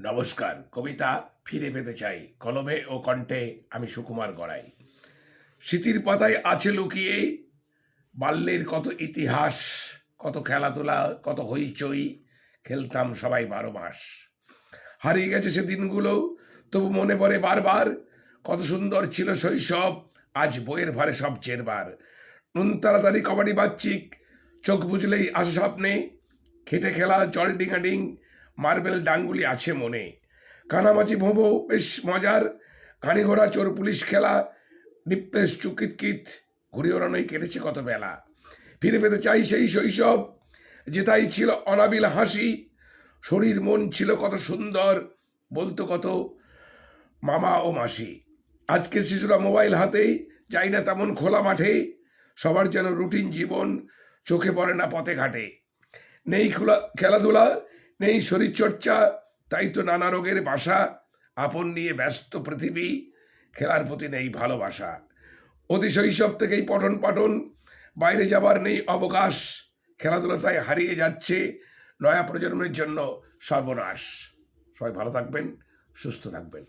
নমস্কার। কবিতা ফিরে পেতে চাই, কলমে ও কণ্ঠে আমি সুকুমার গড়াই। স্মৃতির পাতায় আছে লুকিয়ে বাল্যের কত ইতিহাস, কত খেলাধুলা, কত হইচই, খেলতাম সবাই 12 মাস। হারিয়ে গেছে সে দিনগুলো, তবু মনে পড়ে বারবার, কত সুন্দর ছিল শৈশব, আজ বইয়ের ভারে সব চেরবার। নুন তাড়াতাড়ি কবাডি বাচ্চিক, চোখ বুঝলেই আসে স্বপ্নে, খেটে খেলা জল ডিঙাডিং, মার্বেল ডাঙ্গুলি আছে মনে। কানামাছি ভোঁবো বেশ মজার, কানি ঘোড়া চোর পুলিশ খেলা, ডিপ্রেস চুকিতকিত, ঘুরে ওড়ানোই কেটেছে কত বেলা। ফিরে পেতে চাই সেই শৈশব, যেটাই ছিল অনাবিল হাসি, শরীর মন ছিল কত সুন্দর, বলতো কত মামা ও মাসি। আজকের শিশুরা মোবাইল হাতেই, যায় না তেমন খোলা মাঠে, সবার যেন রুটিন জীবন, চোখে পড়ে না পথে ঘাটে। নেই খেলাধুলা, নেই শরীরচর্চা, তাই তো নানা রোগের বাসা। আপন নিয়ে ব্যস্ত পৃথিবী, খেলার প্রতি নেই ভালোবাসা। অতি শৈশব থেকেই পঠন পাঠন, বাইরে যাবার নেই অবকাশ, খেলাধুলা তাই হারিয়ে যাচ্ছে, নয়া প্রজন্মের জন্য সর্বনাশ। সবাই ভালো থাকবেন, সুস্থ থাকবেন।